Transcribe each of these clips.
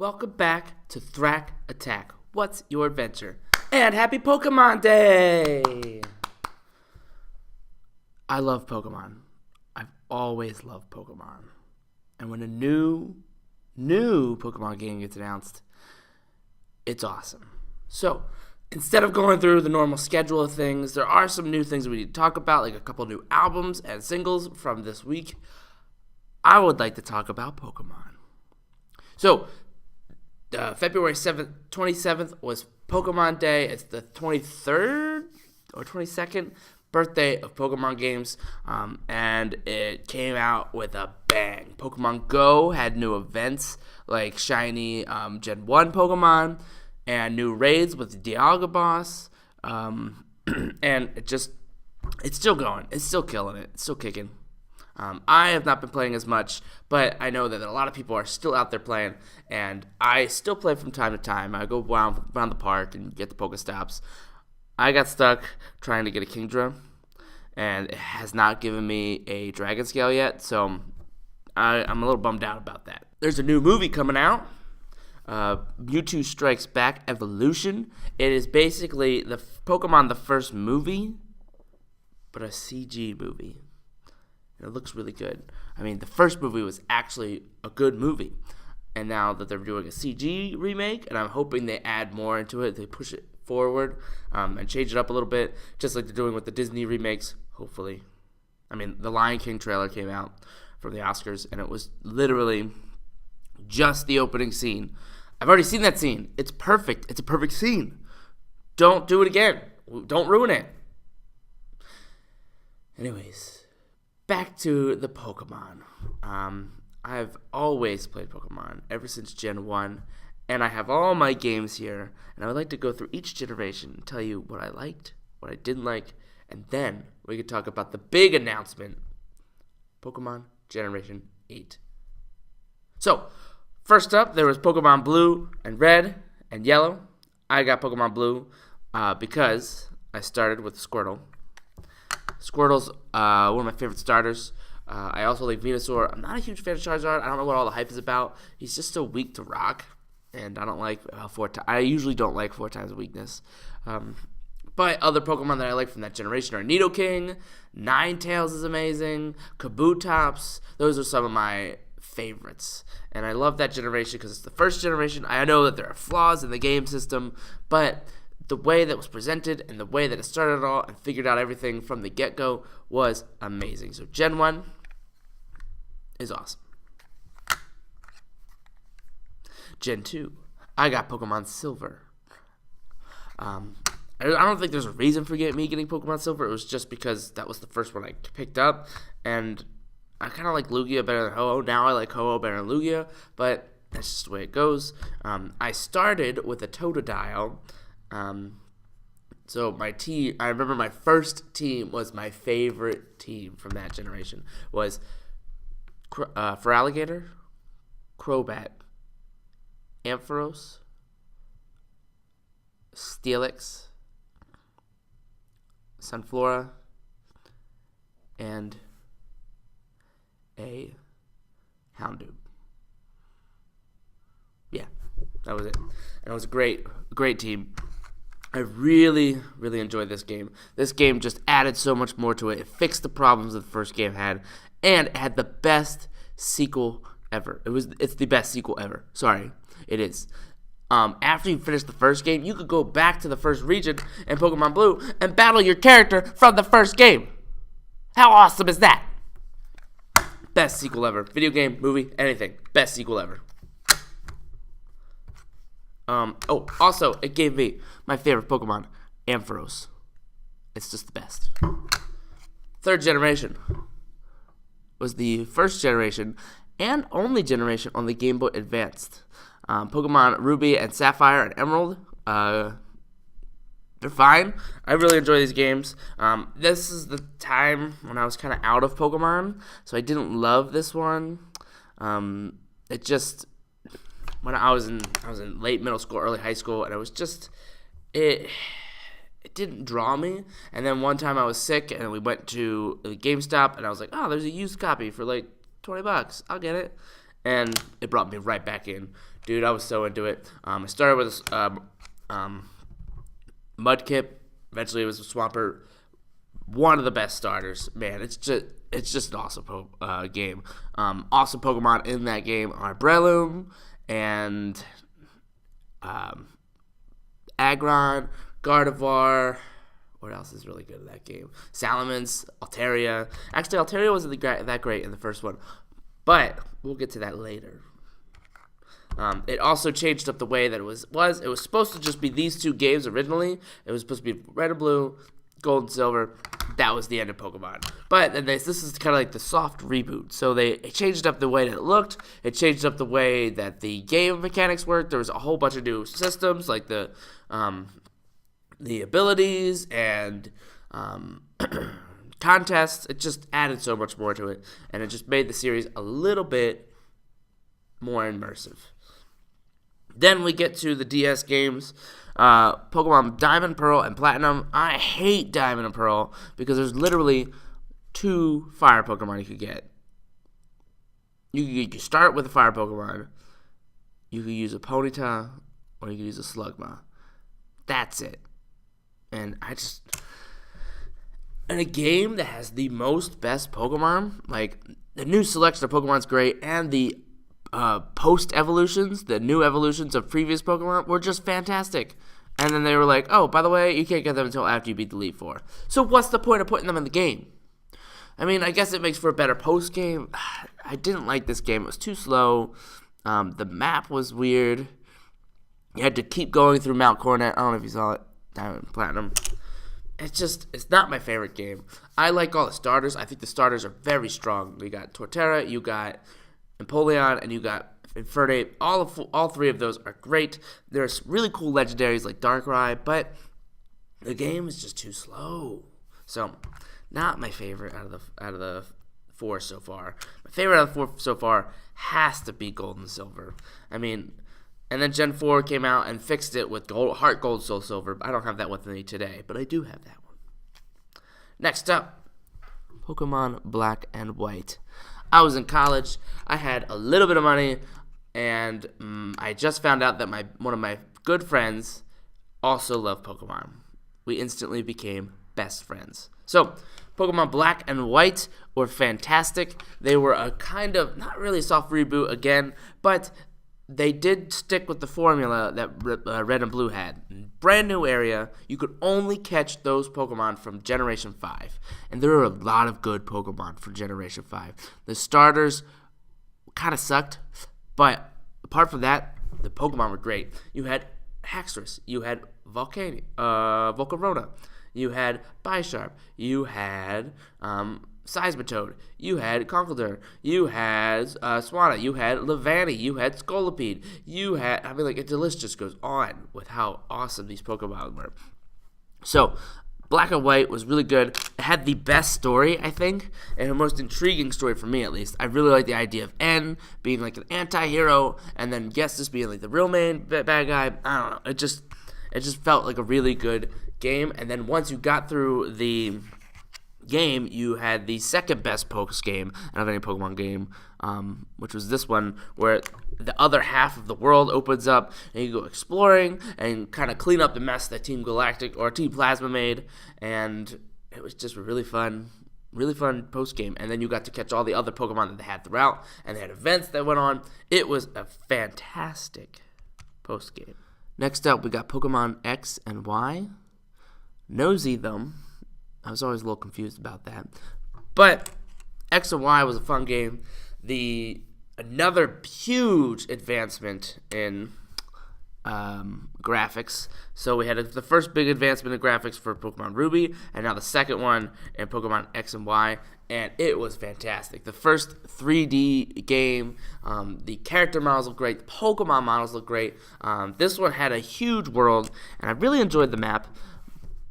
welcome back to Thrak Attack. What's your adventure? And happy Pokemon Day! I love Pokemon. I've always loved Pokemon. And when a new Pokemon game gets announced, it's awesome. So, instead of going through the normal schedule of things, there are some new things we need to talk about, like a couple new albums and singles from this week. I would like to talk about Pokemon. So, February 27th was Pokemon Day. It's the 23rd or 22nd birthday of Pokemon games, and it came out with a bang. Pokemon Go had new events like shiny Gen 1 Pokemon and new raids with the Dialga boss, and it's still going. It's still killing it. It's still kicking. I have not been playing as much, but I know that a lot of people are still out there playing, and I still play from time to time. I go around the park and get the Pokestops. I got stuck trying to get a Kingdra, and it has not given me a Dragon Scale yet, so I'm a little bummed out about that. There's a new movie coming out, Mewtwo Strikes Back Evolution. It is basically the Pokemon the first movie, but a CG movie. It looks really good. I mean, the first movie was actually a good movie. And now that they're doing a CG remake, and I'm hoping they add more into it, they push it forward and change it up a little bit, just like they're doing with the Disney remakes, hopefully. I mean, the Lion King trailer came out from the Oscars, and it was literally just the opening scene. I've already seen that scene. It's perfect. It's a perfect scene. Don't do it again. Don't ruin it. Anyways, back to the Pokemon. I've always played Pokemon ever since Gen 1, and I have all my games here, and I would like to go through each generation and tell you what I liked, what I didn't like, and then we could talk about the big announcement, Pokemon Generation 8. So, first up, there was Pokemon Blue and Red and Yellow. I got Pokemon Blue because I started with Squirtle. Squirtle's one of my favorite starters. I also like Venusaur. I'm not a huge fan of Charizard. I don't know what all the hype is about. He's just so weak to rock, and I don't like I usually don't like 4 times weakness. But other Pokemon that I like from that generation are Nidoking, Ninetales is amazing, Kabutops. Those are some of my favorites. And I love that generation because it's the first generation. I know that there are flaws in the game system, but the way that was presented and the way that it started it all and figured out everything from the get-go was amazing. So Gen 1 is awesome. Gen 2, I got Pokemon Silver. I don't think there's a reason for me getting Pokemon Silver. It was just because that was the first one I picked up, and I kind of like Lugia better than Ho-Oh. Now I like Ho-Oh better than Lugia, but that's just the way it goes. I started with a Totodile. So my team, I remember my first team was my favorite team from that generation, was Feraligatr, Crobat, Ampharos, Steelix, Sunflora, and a Houndoom. Yeah, that was it. And it was a great team. I really, really enjoyed this game. This game just added so much more to it. It fixed the problems that the first game had, and it had the best sequel ever. It's the best sequel ever. Sorry, it is. After you finish the first game, you could go back to the first region in Pokemon Blue and battle your character from the first game. How awesome is that? Best sequel ever. Video game, movie, anything. Best sequel ever. Also, it gave me my favorite Pokemon, Ampharos. It's just the best. Third generation was the first generation and only generation on the Game Boy Advanced. Pokemon Ruby and Sapphire and Emerald, they're fine. I really enjoy these games. This is the time when I was kind of out of Pokemon, so I didn't love this one. It just... When I was in late middle school, early high school, and it was just it didn't draw me. And then one time I was sick, and we went to a GameStop, and I was like, oh, there's a used copy for like $20. I'll get it. And it brought me right back in dude, I was so into it. I started with Mudkip. Eventually, it was a Swampert. One of the best starters, man. It's just an awesome game. Awesome Pokemon in that game are Breloom and Aggron, Gardevoir. What else is really good in that game? Salamence, Altaria. Actually, Altaria wasn't that great in the first one, but we'll get to that later. It also changed up the way that it was. It was supposed to just be these two games originally. It was supposed to be Red and Blue, Gold and Silver. That was the end of Pokemon. But then this is kind of like the soft reboot. So it changed up the way that it looked. It changed up the way that the game mechanics worked. There was a whole bunch of new systems, like the abilities and contests. It just added so much more to it, and it just made the series a little bit more immersive. Then we get to the DS games. Pokemon Diamond, Pearl, and Platinum. I hate Diamond and Pearl because there's literally 2 fire Pokemon you could get. You could start with a fire Pokemon. You could use a Ponyta, or you could use a Slugma. That's it. And in a game that has the most best Pokemon, like the new selection of Pokemon's great, and the post-evolutions, the new evolutions of previous Pokemon were just fantastic. And then they were like, oh, by the way, you can't get them until after you beat the Elite Four. So what's the point of putting them in the game? I mean, I guess it makes for a better post-game. I didn't like this game. It was too slow. The map was weird. You had to keep going through Mount Coronet. I don't know if you saw it. Diamond, Platinum. It's not my favorite game. I like all the starters. I think the starters are very strong. You got Torterra, you got Empoleon, and you got Infernape. All 3 of those are great. There's really cool legendaries like Darkrai, but the game is just too slow. So, not my favorite out of the 4 so far. My favorite out of the 4 so far has to be Gold and Silver. I mean, and then Gen 4 came out and fixed it with Heart Gold, Soul Silver. I don't have that with me today, but I do have that one. Next up, Pokemon Black and White. I was in college. I had a little bit of money, and I just found out that one of my good friends also loved Pokemon. We instantly became best friends. So, Pokemon Black and White were fantastic. They were a kind of, not really soft reboot again, but they did stick with the formula that Red and Blue had. Brand new area. You could only catch those Pokemon from Generation 5. And there are a lot of good Pokemon for Generation 5. The starters kind of sucked, but apart from that, the Pokemon were great. You had Haxorus. You had Volcarona. You had Bisharp. You had Seismitoad, you had Conkeldurr, you had Swanna, you had Levani, you had Scolipede, the list just goes on with how awesome these Pokemon were. So, Black and White was really good. It had the best story, I think, and the most intriguing story for me, at least. I really like the idea of N being like an anti-hero, and then Gestus being like the real main bad guy. I don't know. It just felt like a really good game, and then once you got through the game, you had the second best post game out of any Pokemon game, which was this one, where the other half of the world opens up and you go exploring and kind of clean up the mess that Team Galactic or Team Plasma made, and it was just a really fun post game. And then you got to catch all the other Pokemon that they had throughout, and they had events that went on. It was a fantastic post game. Next up, we got Pokemon X and Y. Nosy them. I was always a little confused about that. But X and Y was a fun game. Another huge advancement in graphics. So we had the first big advancement in graphics for Pokemon Ruby, and now the second one in Pokemon X and Y, and it was fantastic. The first 3D game, the character models look great, the Pokemon models look great. This one had a huge world, and I really enjoyed the map.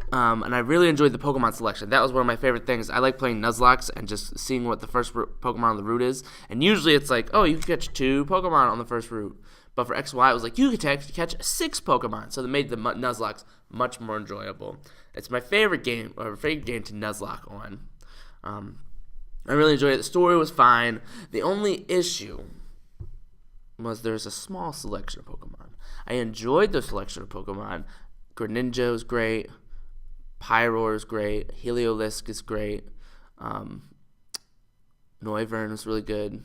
And I really enjoyed the Pokemon selection. That was one of my favorite things. I like playing Nuzlocke and just seeing what the first Pokemon on the route is. And usually it's like, oh, you can catch 2 Pokemon on the first route. But for XY, it was like, you could catch 6 Pokemon. So they made the Nuzlocke much more enjoyable. It's my favorite game, or favorite game to Nuzlocke on. I really enjoyed it. The story was fine. The only issue was there's a small selection of Pokemon. I enjoyed the selection of Pokemon. Greninja is great. Pyroar is great. Heliolisk is great. Noivern is really good.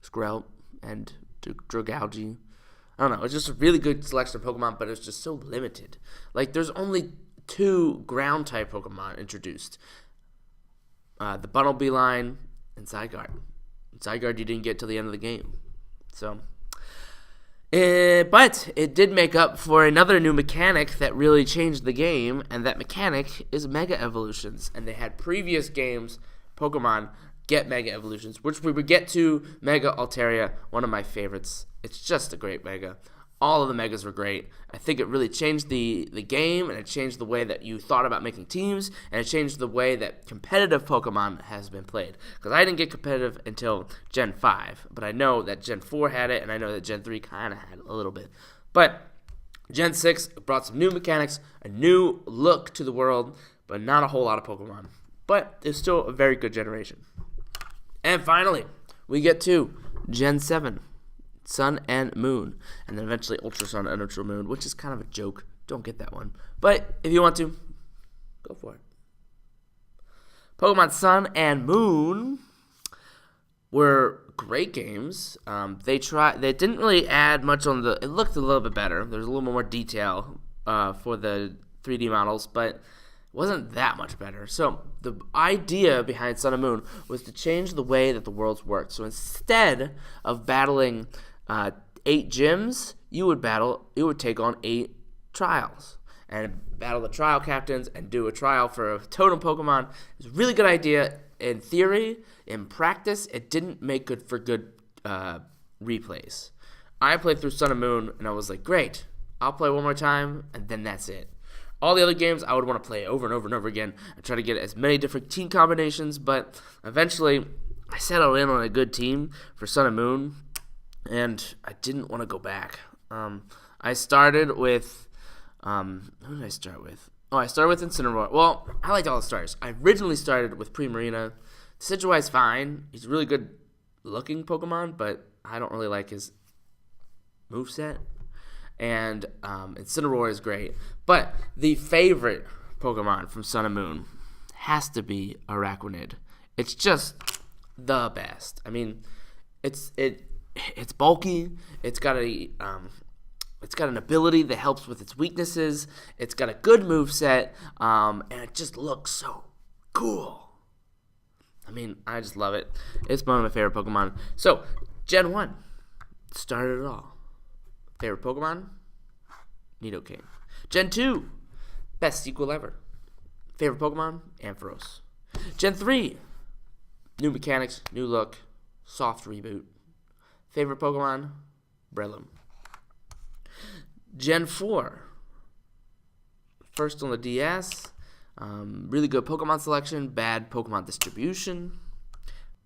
Skrelp and Dragalge. I don't know. It's just a really good selection of Pokemon, but it's just so limited. Like, there's only 2 ground-type Pokemon introduced. The Bunnelby line and Zygarde. Zygarde you didn't get till the end of the game. So, but it did make up for another new mechanic that really changed the game, and that mechanic is Mega Evolutions. And they had previous games, Pokemon, get Mega Evolutions, which we would get to Mega Altaria, one of my favorites. It's just a great Mega. All of the Megas were great. I think it really changed the game, and it changed the way that you thought about making teams, and it changed the way that competitive Pokemon has been played. Because I didn't get competitive until Gen 5, but I know that Gen 4 had it, and I know that Gen 3 kind of had it a little bit. But Gen 6 brought some new mechanics, a new look to the world, but not a whole lot of Pokemon. But it's still a very good generation. And finally, we get to Gen 7, Sun and Moon, and then eventually Ultra Sun and Ultra Moon, which is kind of a joke. Don't get that one. But if you want to, go for it. Pokemon Sun and Moon were great games. They didn't really add much on it looked a little bit better. There's a little more detail for the 3D models, but wasn't that much better. So the idea behind Sun and Moon was to change the way that the worlds worked. So instead of battling 8 gyms, you would take on 8 trials and battle the trial captains and do a trial for a totem Pokemon. It's a really good idea in theory. In practice, it didn't make for good replays. I played through Sun and Moon, and I was like, great, I'll play one more time, and then that's it. All the other games, I would want to play over and over and over again and try to get as many different team combinations, but eventually I settled in on a good team for Sun and Moon, and I didn't want to go back. I started with, who did I start with? Oh, I started with Incineroar. Well, I liked all the starters. I originally started with Primarina. Decidueye's fine. He's a really good looking Pokemon, but I don't really like his moveset. And Incineroar is great. But the favorite Pokemon from Sun and Moon has to be Araquanid. It's just the best. I mean, it's bulky. It's got an ability that helps with its weaknesses. It's got a good moveset, and it just looks so cool. I mean, I just love it. It's one of my favorite Pokemon. So, Gen 1 started it all. Favorite Pokemon? Nidoking. Gen 2, best sequel ever. Favorite Pokemon? Ampharos. Gen 3, new mechanics, new look, soft reboot. Favorite Pokemon? Breloom. Gen 4, first on the DS. Really good Pokemon selection, bad Pokemon distribution.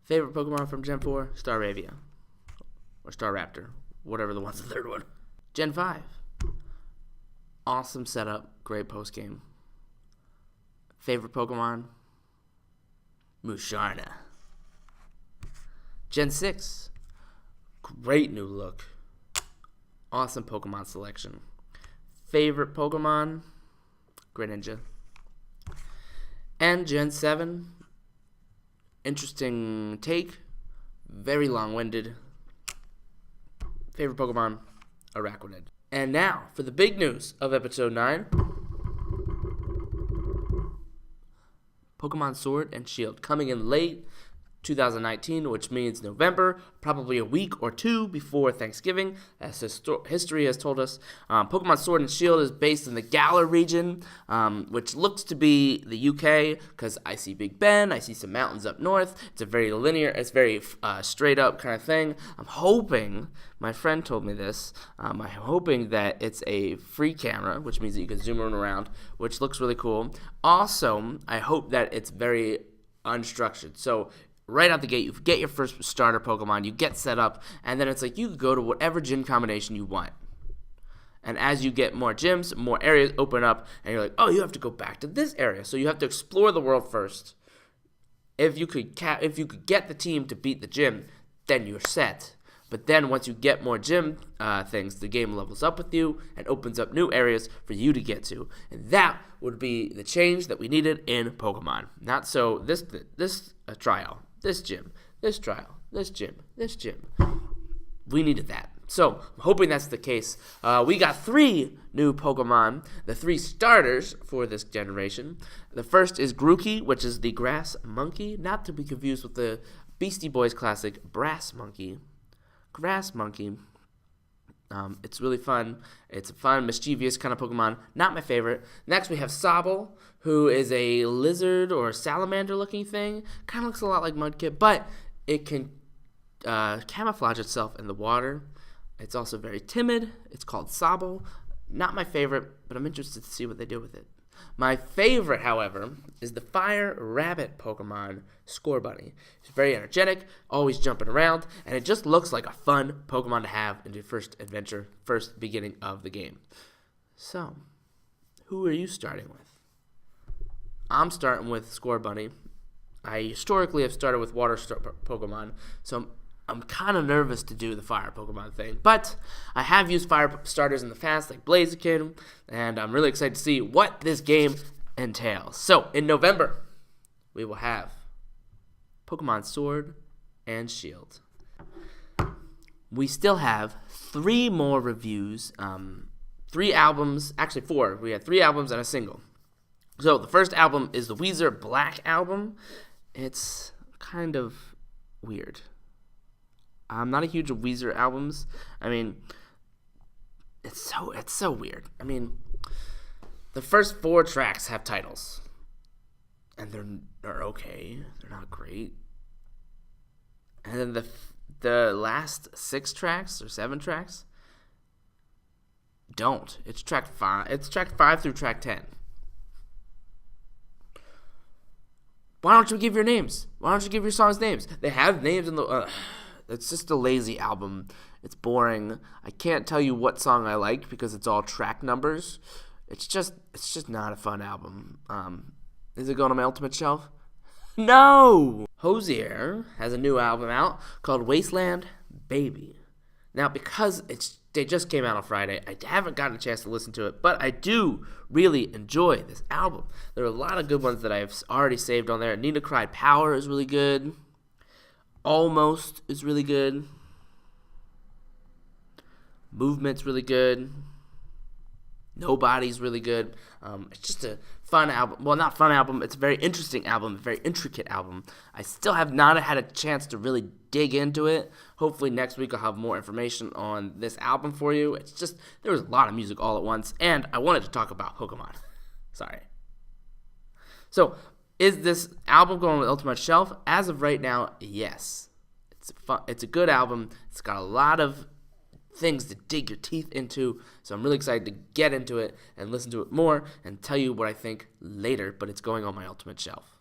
Favorite Pokemon from Gen 4? Staravia. Or Staraptor. Whatever the one's the third one. Gen 5. Awesome setup. Great post-game. Favorite Pokemon? Musharna. Gen 6. Great new look. Awesome Pokemon selection. Favorite Pokemon? Greninja. And Gen 7. Interesting take. Very long-winded. Favorite Pokemon? Araquanid. And now, for the big news of Episode 9. Pokemon Sword and Shield. Coming in late 2019, which means November, probably a week or two before Thanksgiving, as history has told us. Pokemon Sword and Shield is based in the Galar region, which looks to be the UK, because I see Big Ben, I see some mountains up north. It's a very linear, it's very straight up kind of thing. I'm hoping, my friend told me this, I'm hoping that it's a free camera, which means that you can zoom in around, which looks really cool. Also, I hope that it's very unstructured. So right out the gate, you get your first starter Pokemon, you get set up, and then it's like you can go to whatever gym combination you want. And as you get more gyms, more areas open up, and you're like, oh, you have to go back to this area. So you have to explore the world first. If you could get the team to beat the gym, then you're set. But then once you get more gym things, the game levels up with you and opens up new areas for you to get to. And that would be the change that we needed in Pokemon. Not so this trial, this gym, this trial, this gym, this gym. We needed that. So I'm hoping that's the case. We got 3 new Pokemon, the 3 starters for this generation. The first is Grookey, which is the grass monkey, not to be confused with the Beastie Boys classic Brass Monkey. Grass monkey. It's really fun. It's a fun, mischievous kind of Pokemon. Not my favorite. Next, we have Sobble, who is a lizard or salamander-looking thing. Kind of looks a lot like Mudkip, but it can camouflage itself in the water. It's also very timid. It's called Sobble. Not my favorite, but I'm interested to see what they do with it. My favorite, however, is the Fire Rabbit Pokemon, Scorbunny. It's very energetic, always jumping around, and it just looks like a fun Pokemon to have in your first adventure, first beginning of the game. So, who are you starting with? I'm starting with Scorbunny. I historically have started with water Pokemon, so I'm kind of nervous to do the fire Pokemon thing, but I have used fire starters in the past, like Blaziken, and I'm really excited to see what this game entails. So, in November, we will have Pokemon Sword and Shield. We still have 3 more reviews, 3 albums, actually 4. We had 3 albums and a single. So, the first album is the Weezer Black Album. It's kind of weird. I'm not a huge Weezer albums. I mean, it's so weird. I mean, the first 4 tracks have titles, and they're okay. They're not great. And then the last 6 tracks or 7 tracks don't. It's track 5. It's track 5 through track 10. Why don't you give your names? Why don't you give your songs names? They have names in the. It's just a lazy album. It's boring. I can't tell you what song I like because it's all track numbers. It's just not a fun album. Is it going on my ultimate shelf? No! Hozier has a new album out called Wasteland Baby. Now, because they just came out on Friday, I haven't gotten a chance to listen to it, but I do really enjoy this album. There are a lot of good ones that I've already saved on there. Nina Cried Power is really good. Almost is really good. Movement's really good. Nobody's really good. It's just a fun album. Well, not fun album. It's a very interesting album, a very intricate album. I still have not had a chance to really dig into it. Hopefully next week I'll have more information on this album for you. It's just, there was a lot of music all at once, and I wanted to talk about Pokemon. Sorry. So, is this album going on the Ultimate Shelf? As of right now, yes. It's a good album. It's got a lot of things to dig your teeth into, so I'm really excited to get into it and listen to it more and tell you what I think later, but it's going on my Ultimate Shelf.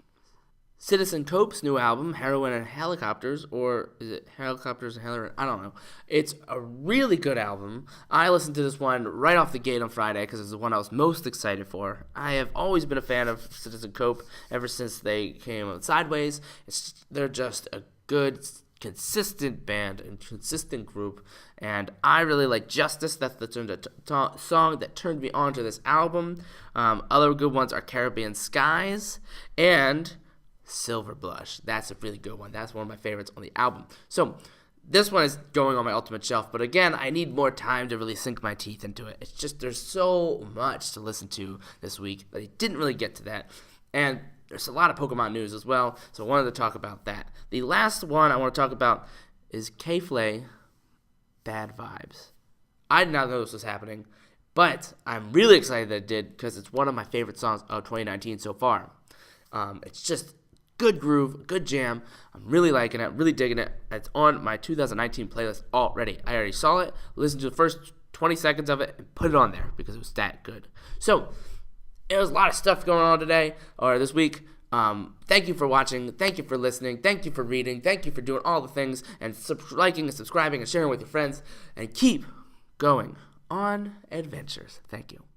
Citizen Cope's new album, Heroin and Helicopters, or is it Helicopters and Heroin? I don't know. It's a really good album. I listened to this one right off the gate on Friday because it's the one I was most excited for. I have always been a fan of Citizen Cope ever since they came out Sideways. They're just a good, consistent band and consistent group, and I really like Justice. That's the song that turned me on to this album. Other good ones are Caribbean Skies and Silver Blush. That's a really good one. That's one of my favorites on the album. So this one is going on my Ultimate Shelf, but again, I need more time to really sink my teeth into it. It's just, there's so much to listen to this week that I didn't really get to that. And there's a lot of Pokemon news as well, so I wanted to talk about that. The last one I want to talk about is K-Flay, Bad Vibes. I did not know this was happening, but I'm really excited that it did because it's one of my favorite songs of 2019 so far. It's just good groove, good jam. I'm really liking it, really digging it. It's on my 2019 playlist already. I already saw it, listened to the first 20 seconds of it, and put it on there because it was that good. So, there was a lot of stuff going on today, or this week. Thank you for watching. Thank you for listening. Thank you for reading. Thank you for doing all the things, and liking and subscribing and sharing with your friends. And keep going on adventures. Thank you.